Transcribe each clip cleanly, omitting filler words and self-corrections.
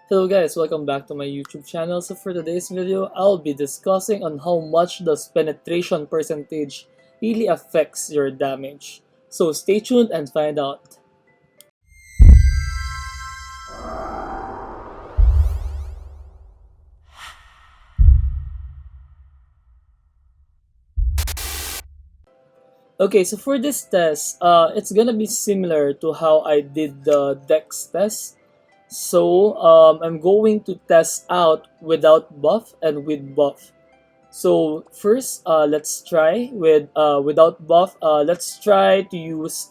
Hello guys, welcome back to my YouTube channel. So for today's video, I'll be discussing on how much does penetration percentage really affects your damage. So stay tuned and find out. Okay, so for this test, it's gonna be similar to how I did the Dex test. So I'm going to test out without buff and with buff. So first, let's try with without buff. Let's try to use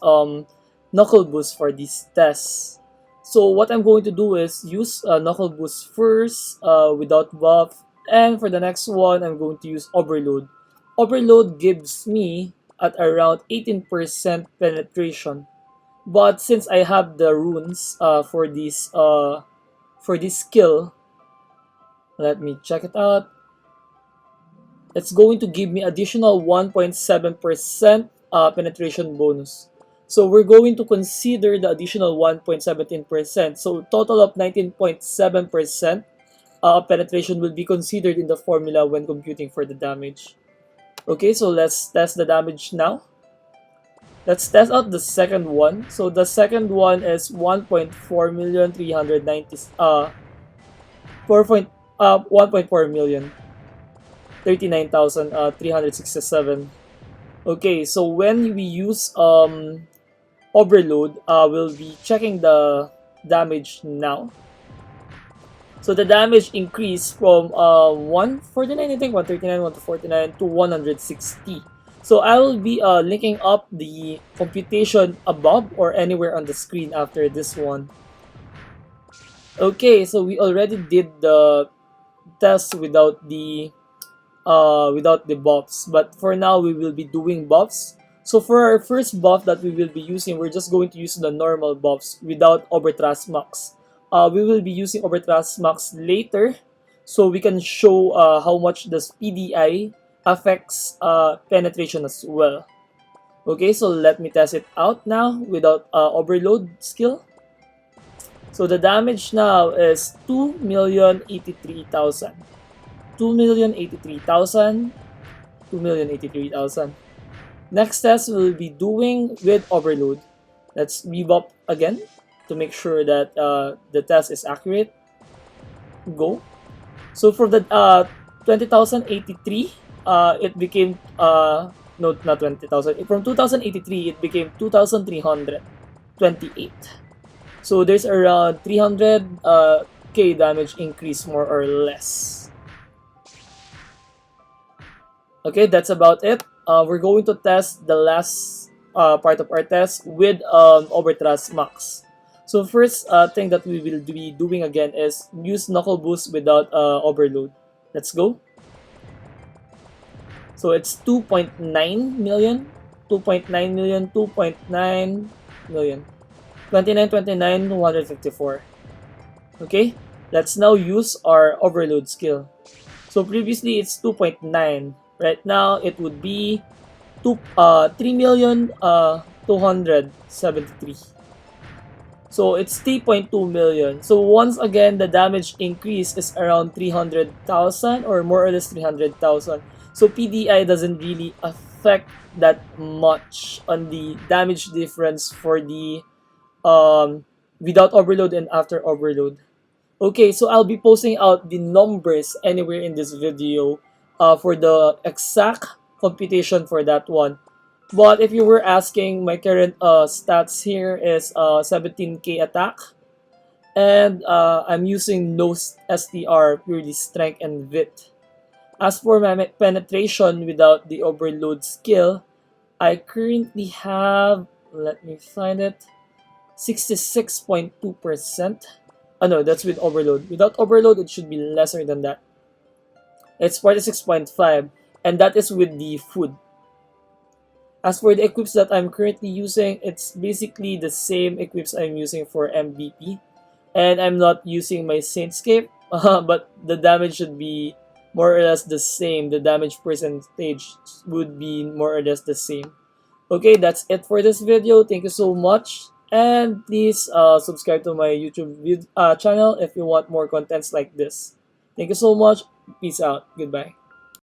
knuckle boost for these tests. So what I'm going to do is use knuckle boost first without buff, and for the next one, I'm going to use overload. Overload gives me at around 18% penetration. But since I have the runes for this skill, let me check it out. It's going to give me additional 1.7% penetration bonus. So we're going to consider the additional 1.17%. So total of 19.7% penetration will be considered in the formula when computing for the damage. Okay, so let's test the damage now. Let's test out the second one. So the second one is 1.4 million 390 1.4 million 39,367. Okay, so when we use overload, we'll be checking the damage now. So the damage increased from 149, I think 139, 149 to 160. So I will be linking up the computation above or anywhere on the screen after this one. Okay, so we already did the test without the buffs, but for now we will be doing buffs. So for our first buff that we will be using, we're just going to use the normal buffs without Overthrust Max. We will be using Overthrust Max later, so we can show how much the PDI affects penetration as well. Okay, so let me test it out now without overload skill. So the damage now is 2,083,000. 2,083,000. 2,083,000. Next test we'll be doing with overload. Let's bebop again to make sure that the test is accurate. Go. So for the 20,083, it became no, not 20,000. From 2083, it became 2,328. So there's around 300k damage increase more or less. Okay, that's about it. We're going to test the last part of our test with Overthrust Max. So first thing that we will be doing again is use Knuckle Boost without overload. Let's go. So it's 2.9 million, 2.9 million, 2.9 million, 29, 154. Okay, let's now use our overload skill. So previously it's 2.9. Right now it would be 3,273,000. So it's 3.2 million. So once again, the damage increase is around 300,000 or more or less 300,000. So PDI doesn't really affect that much on the damage difference for the without overload and after overload. Okay, so I'll be posting out the numbers anywhere in this video for the exact computation for that one. But if you were asking, my current stats here is 17k attack, and I'm using no STR, purely strength and wit. As for my penetration without the overload skill, I currently have, let me find it, 66.2%. No, that's with overload. Without overload, it should be lesser than that. It's 46.5, and that is with the food. As for the equips that I'm currently using, it's basically the same equips I'm using for MVP. And I'm not using my Saintscape, but the damage should be more or less the same. The damage percentage would be more or less the same. Okay, that's it for this video. Thank you so much. And please subscribe to my channel if you want more contents like this. Thank you so much. Peace out. Goodbye.